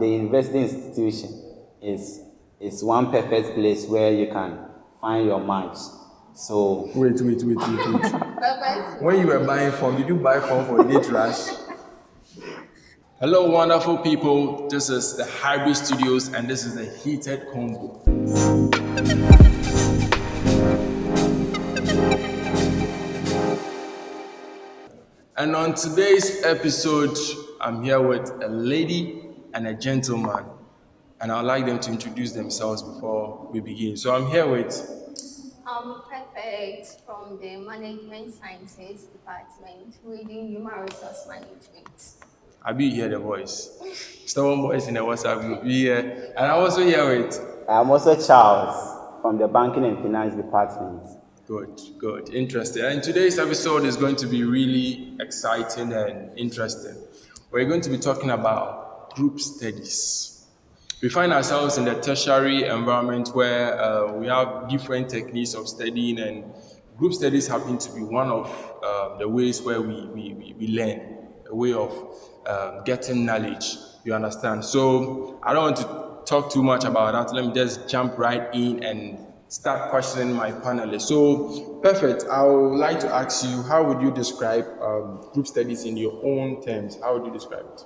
The university institution is one perfect place where you can find your match. So Wait. When you were buying form, did you buy form for Date Rush? Hello, wonderful people. This is the Hybrid Studios, and this is the Heated Combo. And on today's episode, I'm here with a lady and a gentleman, and I'd like them to introduce themselves before we begin. So I'm here with. I'm perfect from the Management Sciences Department, reading Human Resource Management. I be hear the voice. Stubborn boys in the WhatsApp group. We here, and I'm also here with. I'm also Charles from the Banking and Finance Department. Good. Interesting. And today's episode is going to be really exciting and interesting. We're going to be talking about group studies. We find ourselves in the tertiary environment where we have different techniques of studying, and group studies happen to be one of the ways where we learn, a way of getting knowledge. You understand? So I don't want to talk too much about that. Let me just jump right in and start questioning my panelists. So, perfect. I would like to ask you, how would you describe group studies in your own terms? How would you describe it?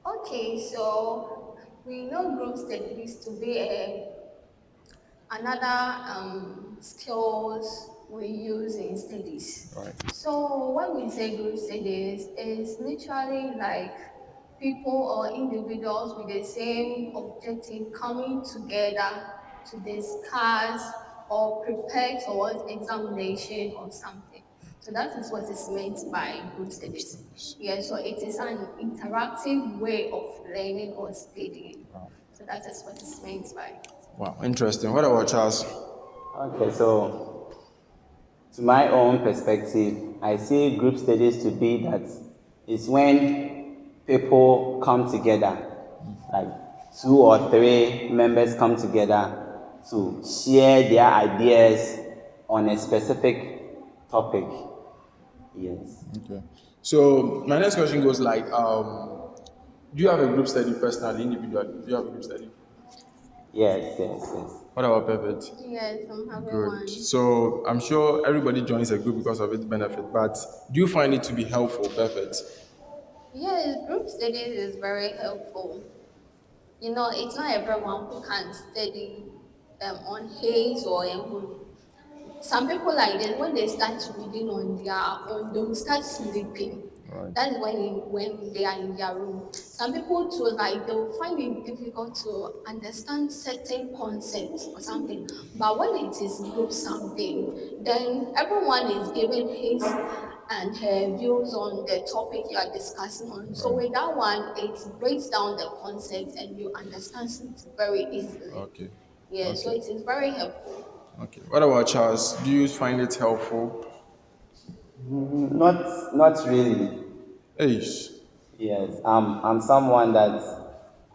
Okay, so we know group studies to be another skills we use in studies. Right. So when we say group studies, it's literally like people or individuals with the same objective coming together to discuss or prepare towards examination or something. So that is what is meant by group studies. Yeah, so it is an interactive way of learning or studying. Wow. So that is what is meant by. Wow, interesting. What about Charles? Okay, so to my own perspective, I see group studies to be that it's when people come together, like 2 or 3 members come together to share their ideas on a specific topic. Yes. Okay. So my next question goes like, do you have a group study personally, individually? Do you have a group study? Yes. What about Perfect? Yes, I'm having Good. one. So I'm sure everybody joins a group because of its benefit, but do you find it to be helpful, Perfect? Yes, group studies is very helpful. You know, it's not everyone who can study on his or in group. Some people like this, when they start reading on their own, they will start sleeping. Right. That is when they are in their room. Some people too, like they will find it difficult to understand certain concepts or something. But when it is group something, then everyone is giving his and her views on the topic you are discussing on. So with that one, it breaks down the concept and you understand it very easily. Okay. Yeah, Okay. so it is very helpful. Okay. What about Charles? Do you find it helpful? Not really. Eish. Yes, I'm someone that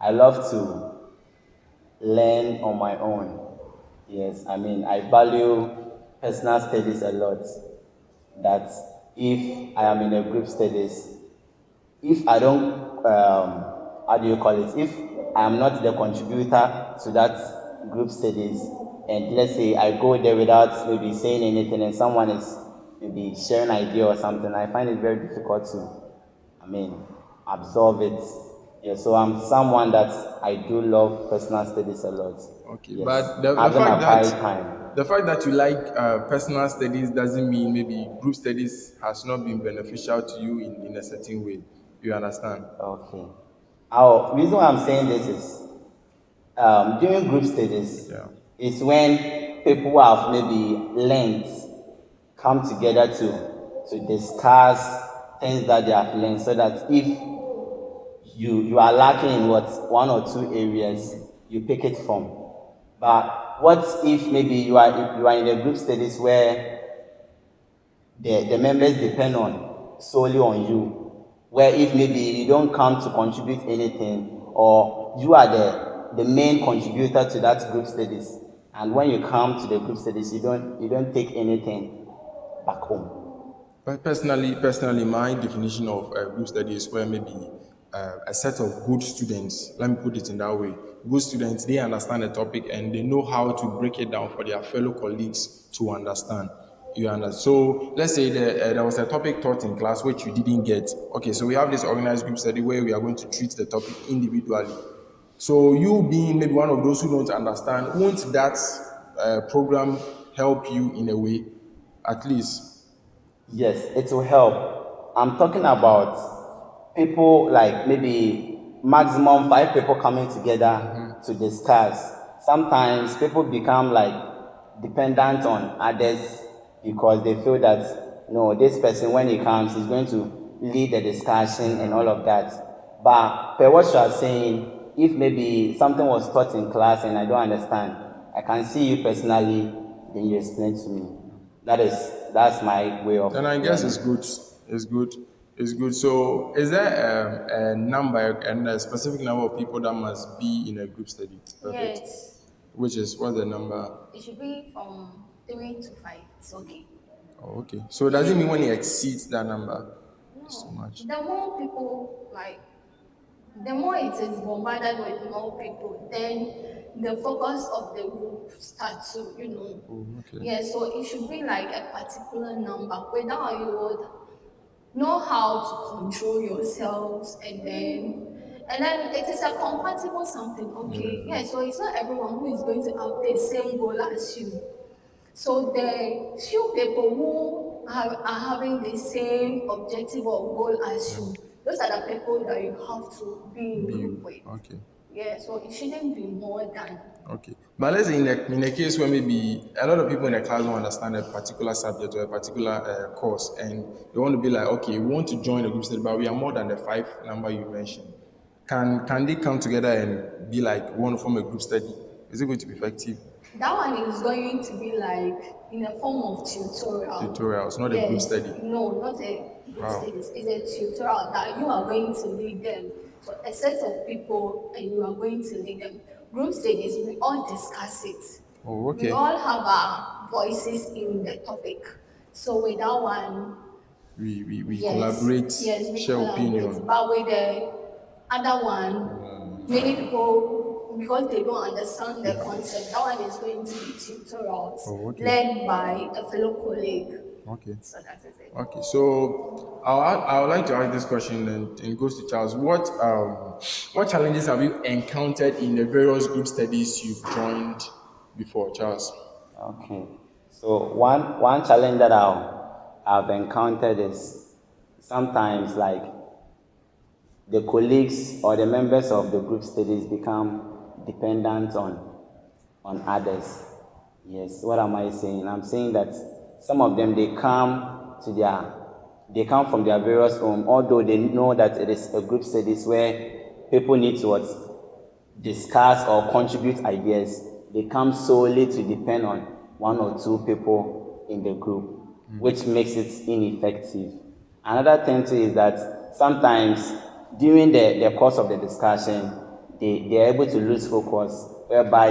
I love to learn on my own. Yes, I mean, I value personal studies a lot. That if I am in a group studies, if I don't, how do you call it? If I am not the contributor to that group studies, and let's say I go there without maybe saying anything, and someone is maybe sharing idea or something, I find it very difficult to, absorb it. Yeah, so I'm someone that I do love personal studies a lot. Okay, Yes. but the Having a fact quiet that time. the fact that you like personal studies doesn't mean maybe group studies has not been beneficial to you in a certain way. You understand? Okay. Reason why I'm saying this is during group studies Yeah. is when people who have maybe learned come together to discuss things that they have learned, so that if you are lacking in what 1 or 2 areas, you pick it from. But what if maybe you are in a group studies where the members depend on solely on you, where if maybe you don't come to contribute anything, or you are the main contributor to that group studies, and when you come to the group studies, you don't take anything back home. But personally, my definition of group study is where maybe a set of good students. Let me put it in that way. Good students, they understand the topic and they know how to break it down for their fellow colleagues to understand. You understand? So let's say there was a topic taught in class which you didn't get. Okay, so we have this organized group study where we are going to treat the topic individually. So you being maybe one of those who don't understand, won't that program help you in a way, at least? Yes, it will help. I'm talking about people like maybe maximum five people coming together to discuss. Sometimes people become like dependent on others because they feel that no, this person when he comes is going to lead the discussion and all of that. But per what you are saying, if maybe something was taught in class and I don't understand, I can see you personally, then you explain to me. That's my way of And I guess it's learning. good. It's good. It's good. So, is there a number and a specific number of people that must be in a group study? Perfect. Yes, Which is what's the number? it should be from 3 to 5. It's okay. Oh, okay. So, does it mean when it exceeds that number, it's too No, much? the more people like, the more it is bombarded with more people, then the focus of the group starts to, Oh, okay. yeah. So it should be like a particular number. Without you would know how to control yourselves, and then it is a compatible something. Okay, yeah. So it's not everyone who is going to have the same goal as you. So the few people who are having the same objective or goal as you, those are the people that you have to be in Be group you. with. Okay. Yeah, so it shouldn't be more than. Okay. But let's say in a case where maybe a lot of people in the class don't understand a particular subject or a particular course and they want to be like, okay, we want to join a group study, but we are more than the five number you mentioned. Can they come together and be like, we want to form a group study? Is it going to be effective? That one is going to be like in a form of tutorial. Tutorials, not a group Yes, study. no, not a group Wow. studies. It's a tutorial that you are going to lead them. So a set of people and you are going to lead them. Group studies, we all discuss it. Oh, We okay. all have our voices in the topic. So with that one, We yes, collaborate, yes, we share collaborate. opinion. But with the other one, many people, because they don't understand the concept, that one is going to be tutorials Oh, okay. led by a fellow colleague. Okay. So that is it. Okay, so I would like to ask this question and it goes to Charles. What challenges have you encountered in the various group studies you've joined before, Charles? Okay. So one challenge that I've encountered is sometimes like the colleagues or the members of the group studies become dependent on others. Yes, what am I saying? I'm saying that some of them they come from their various home, although they know that it is a group studies where people need to what, discuss or contribute ideas. They come solely to depend on one or two people in the group, which makes it ineffective. Another thing too is that sometimes during the course of the discussion, they are able to lose focus, whereby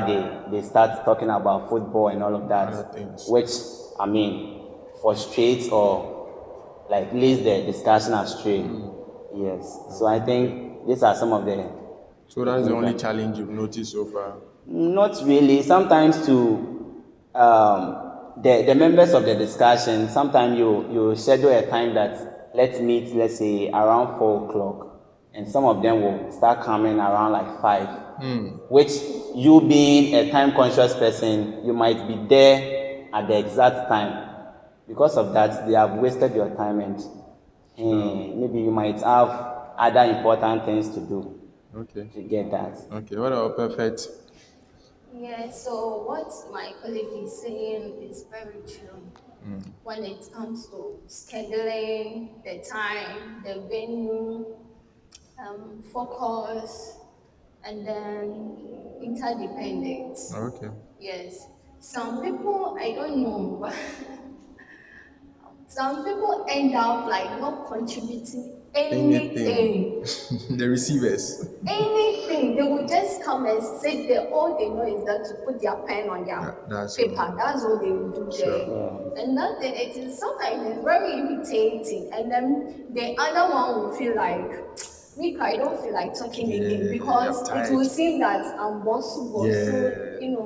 they start talking about football and all of that, Other things. which I mean frustrates or like leads the discussion astray. Yes. So I think these are some of So the that's the things only that challenge you've noticed so far. not really. Sometimes to the members of the discussion, sometimes you schedule a time that let's meet, let's say around 4 o'clock, and some of them will start coming around like 5. Which you being a time conscious person, you might be there at the exact time. Because of that, they have wasted your time and maybe you might have other important things to do Okay. to get that. Okay, what about perfect? Yeah, so what my colleague is saying is very true. When it comes to scheduling, the time, the venue, focus, and then interdependence. Okay. Yes, some people, I don't know, but some people end up like not contributing Anything. anything. The receivers. Anything. They will just come and sit there. All they know is that to put their pen on their That's paper. all. That's all they will do Sure. there. And nothing. It is sometimes it's very irritating. And then the other one will feel like me, I don't feel like talking again Yeah, I'm because it tired. will seem that I'm bosu, Yeah.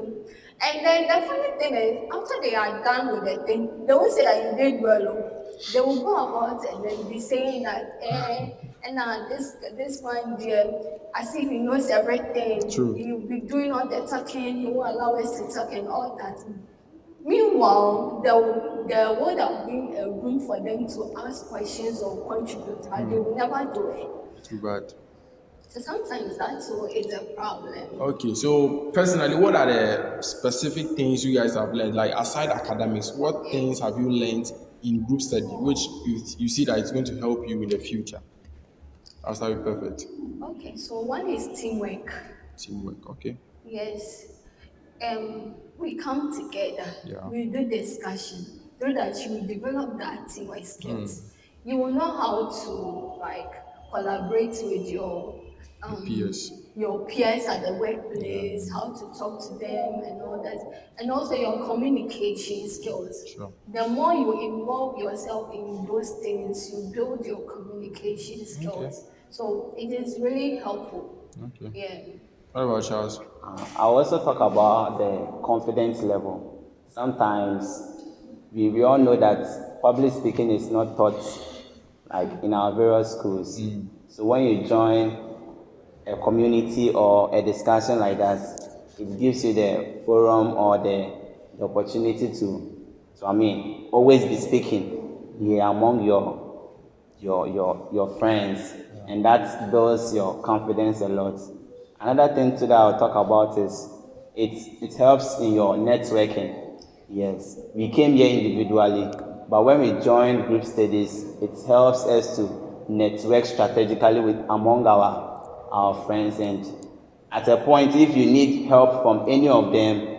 And then the funny thing is, after they are done with the thing, they won't say that you did well. They will go about and then be saying that, and this one there, as if he knows everything. True. He'll be doing all the talking. He will allow us to talk and all that. Meanwhile, there would have been a room for them to ask questions or contribute, but they will never do it. Too bad. So sometimes that's what is a problem. Okay, so personally, what are the specific things you guys have learned? Like aside academics, what things have you learned in group study which you see that it's going to help you in the future? I'll start with perfect. Okay, so one is teamwork. Teamwork, okay. Yes. We come together, Yeah. we do discussion, so that you will develop that teamwork skills. You will know how to like collaborate with Your um peers. your peers at the workplace, how to talk to them and all that, and also your communication skills. Sure. The more you involve yourself in those things, you build your communication Okay. skills. So it is really helpful. Okay. Yeah. What about Charles? I also talk about the confidence level. Sometimes we all know that public speaking is not taught like in our various schools. So when you join a community or a discussion like that, it gives you the forum or the opportunity to always be speaking here among your friends, and that builds your confidence a lot. Another thing too that I'll talk about is it helps in your networking. Yes, we came here individually, but when we join group studies, it helps us to network strategically with among our friends, and at a point, if you need help from any of them,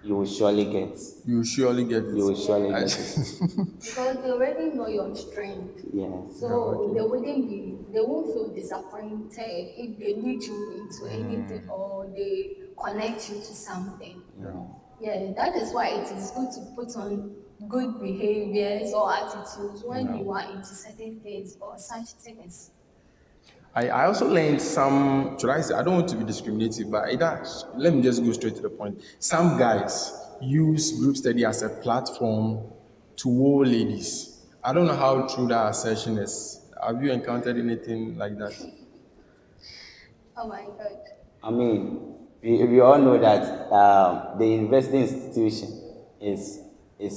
you will surely get. You will surely get You will surely it. get it. Because they already know your strength. Yes. So okay. they won't feel disappointed if they lead you into anything or they connect you to something. Yeah. Yeah, that is why it is good to put on good behaviors or attitudes when Yeah. you are into certain things or such things. I also learned some, should I say, I don't want to be discriminative, but either, let me just go straight to the point. Some guys use group study as a platform to woo ladies. I don't know how true that assertion is. Have you encountered anything like that? Oh my God. We all know that the university institution is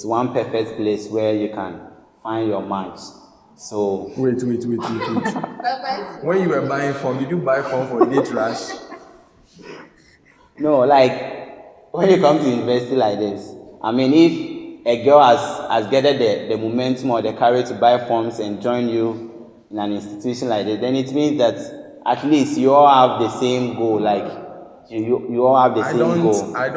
one perfect place where you can find your match. So Wait. Perfect. When you were buying form, did you buy form for date rush? no, like when you come to university like this, if a girl has gathered the momentum or the courage to buy forms and join you in an institution like this, then it means that at least you all have the same goal. Like you all have the same goal. I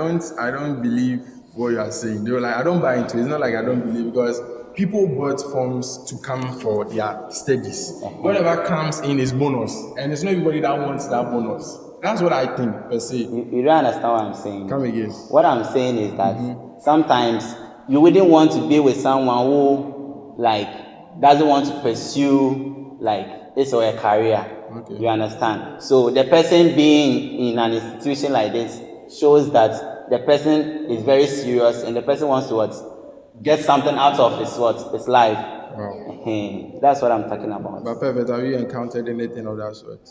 don't believe what you are saying. They were like, I don't buy into it. It's not like I don't believe because people bought forms to come for their studies. Whatever comes in is bonus, and it's not everybody that wants that bonus. That's what I think per se. You don't understand what I'm saying. Come again. What I'm saying is that sometimes you wouldn't want to be with someone who like doesn't want to pursue like this or a career. Okay. You understand? So the person being in an institution like this shows that the person is very serious and the person wants to get something out of his life. Wow. That's what I'm talking about. But perfect, have you encountered anything of that sort?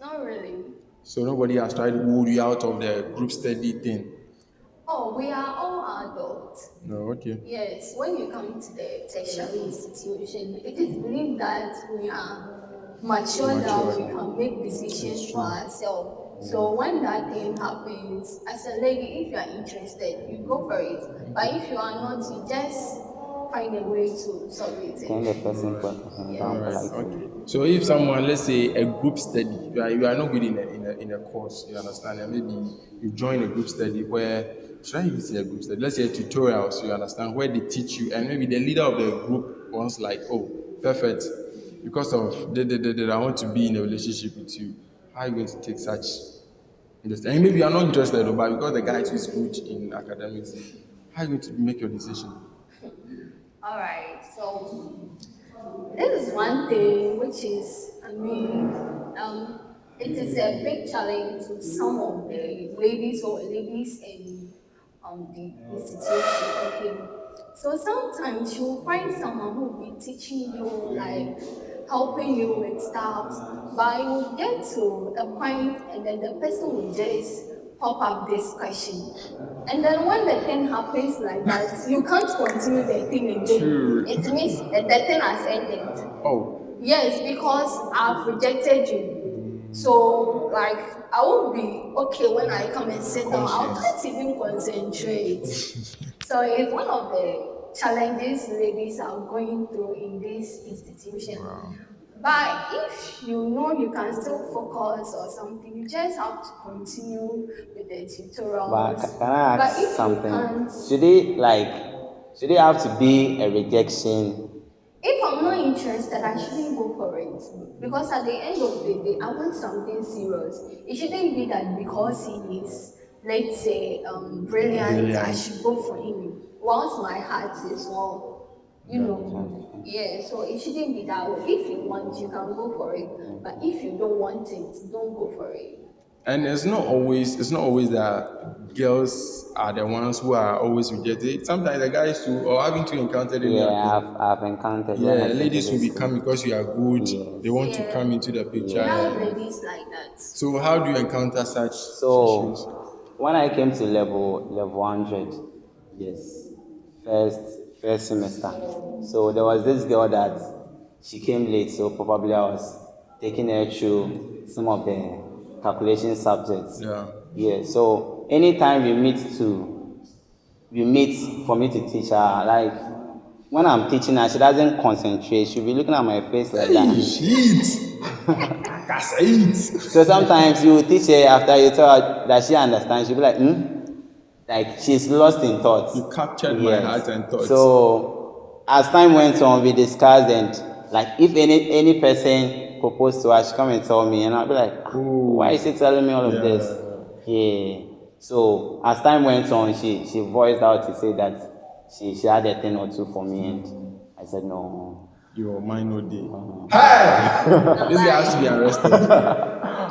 Not really. So nobody has tried to woo you out of the group study thing. Oh, we are all adults. No, okay. Yes, when you come to the tertiary institution, it is believed that we are mature that we can make decisions for ourselves. So when that thing happens, as a lady, if you are interested, you go for it. But if you are not, you just find a way to solve it. Can the person put down politely? Okay. So if someone, let's say a group study, you are not good in a course, you understand, and maybe you join a group study where, should I even say a group study? Let's say a tutorials, you understand, where they teach you, and maybe the leader of the group wants like, oh, perfect, because of I want to be in a relationship with you. How are you going to take such? And maybe you are not interested, but because the guy is good in academics, how are you going to make your decision? All right, so this is one thing which is I mean, it is a big challenge to some of the ladies in the institution. Okay, so sometimes you'll find someone who will be teaching you, like helping you with stuff, but you will get to a point, and then the person will just pop up this question. And then when the thing happens like that, you can't continue the thing again. True. It means the thing has ended. Oh, Yes, because I've rejected you. So, like, I won't be okay when I come and sit down. I conscience. can't even concentrate. So, it's one of the challenges ladies are going through in this institution. Wow. But if you know you can still focus or something, you just have to continue with the But tutorials. can I But ask if you something? can't, Should it have to be a rejection? if I'm not interested, I shouldn't go for it. Because at the end of the day, I want something serious. It shouldn't be that because he is, let's say, brilliant, I Brilliant. should go for him. Once my heart is well, Okay. yeah, so it shouldn't be that way. If you want, you can go for it. But if you don't want it, don't go for it. And it's not always that girls are the ones who are always rejected. Sometimes the guys too, or having to encounter any Yeah, happened. I've encountered when Yeah, I came to ladies will this become school. because you are good. They Yes. want to Yeah, come into the picture. we have Yeah. ladies like that. So how do you encounter such issues? So when I came to level 100, yes, first first semester. So there was this girl that she came late, so probably I was taking her through some of the calculation subjects. Yeah. Yeah. So anytime we meet for me to teach her, like when I'm teaching her, she doesn't concentrate. She'll be looking at my face like Hey, that. shit! That's it. So sometimes you teach her after you tell her that she understands, she'll be like, like she's lost in thoughts. You captured my heart and thoughts. So as time went on, we discussed, and like if any person proposed to her, she come and tell me, and I'll be like, why is she telling me all of Yeah. this? Yeah. So as time went on, she voiced out to say that she had a thing or two for me, and I said no. Your mind no day. Hey! This guy has to be arrested.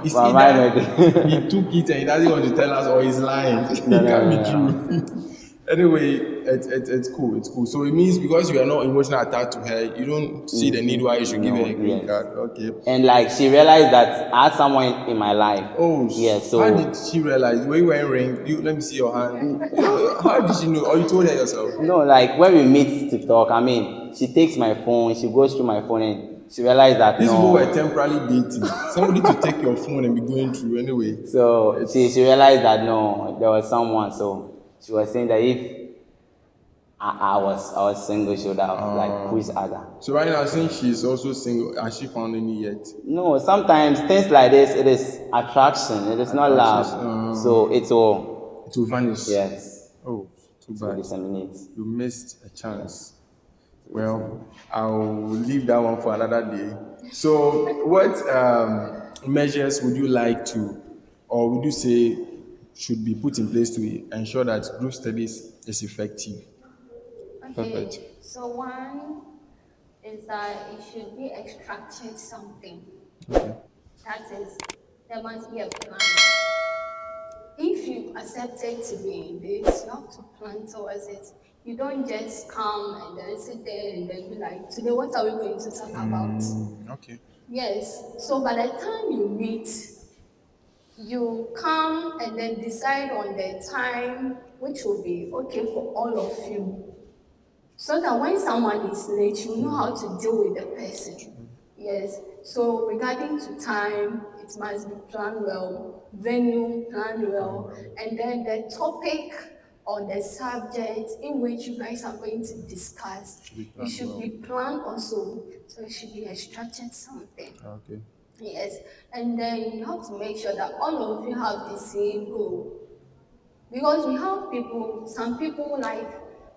It's My mind no either dey. he took it and he doesn't want to tell us or he's lying. It can't be true. Anyway, it's cool. It's cool. So it means because you are not emotionally attached to her, you don't see the need why you should give her a green Yes. card. Okay. And like she realized that I had someone in my life. Oh, yeah. So how did she realize? When you were ring, let me see your hand. How did she know? Or you told her yourself? no, like when we meet to talk, I mean, she takes my phone, she goes through my phone, and she realized that These people no. were temporarily dating. Somebody to take your phone and be going through anyway. So she realized that no, there was someone. So she was saying that if I was single, she would have like pushed other. So right now, since she's also single, has she found any yet? No, sometimes things like this, it is attraction. It is not love. So it will, It will vanish. yes, Oh, too it will bad. disseminate. You missed a chance. Well, I'll leave that one for another day. So, what measures would you like to, or would you say should be put in place to ensure that group studies is effective? Okay, Perfect. so one is that it should be extracted something. Okay. That is, there must be a plan. If you accept it to be in this, you have to plan towards it. You don't just come and then sit there and then be like, today what are we going to talk about? Okay. Yes. So by the time you meet, you come and then decide on the time which will be okay for all of you. So that when someone is late, you know how to deal with the person. Yes. So regarding to time, it must be planned well, venue planned well, and then the topic or the subject in which you guys are going to discuss, it should be planned also. So it should be a structured something. Okay. Yes. And then you have to make sure that all of you have the same goal. Because we have people, some people like,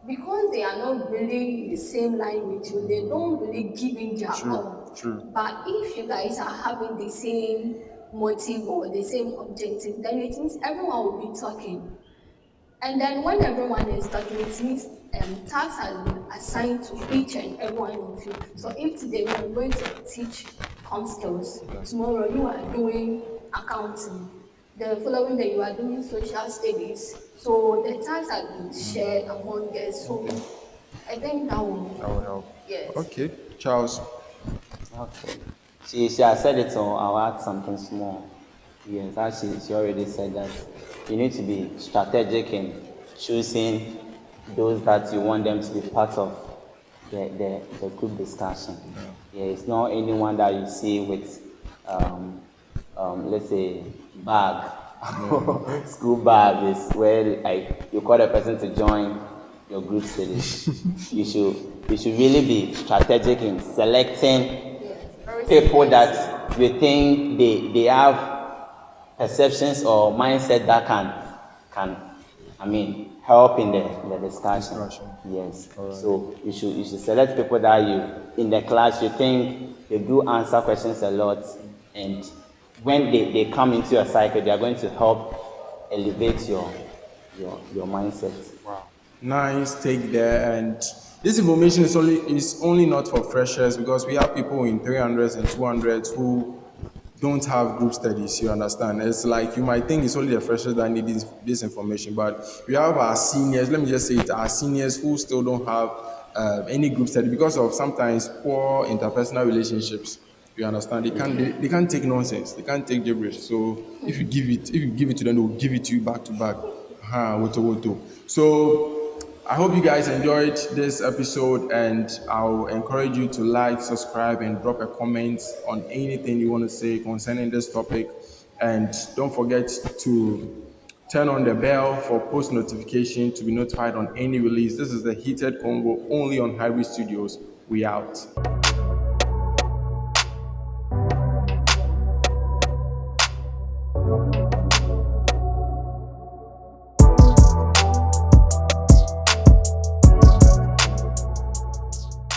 because they are not really in the same line with you, they don't really give in their all. True. But if you guys are having the same motive or the same objective, then it means everyone will be talking. And then when everyone is talking, it means tasks has been assigned to each and every one of you. So if today we are going to teach skills. Tomorrow you are doing accounting. The following day you are doing social studies. So the tasks are being shared among us. Okay. So I think that That will, will help. yes. Okay, Charles. Okay. She has said it, so I'll add something small. Yes, as she already said that you need to be strategic in choosing those that you want them to be part of the group discussion. Yeah, it's not anyone that you see with, let's say, bag, school bag is where like you call a person to join your group studies. You should really be strategic in selecting Yes. Very people selective. that you think they have perceptions or mindset that can help in the discussion. Discussion. Yes. All right. So you should select people that you in the class you think they do answer questions a lot, and when they come into your cycle they are going to help elevate your mindset. Wow. Nice take there. And this information is only not for freshers because we have people in 300s and 200s who don't have group studies. You understand? It's like you might think it's only the freshers that need this information, but we have our seniors. Let me just say it: our seniors who still don't have any group study because of sometimes poor interpersonal relationships. You understand? They can't take nonsense. They can't take gibberish. So if you give it to them, they will give it to you back to back. Woto woto. So I hope you guys enjoyed this episode, and I'll encourage you to like, subscribe, and drop a comment on anything you want to say concerning this topic. And don't forget to turn on the bell for post notification to be notified on any release. This is the Heated Convo only on Hybrid Studios. We out.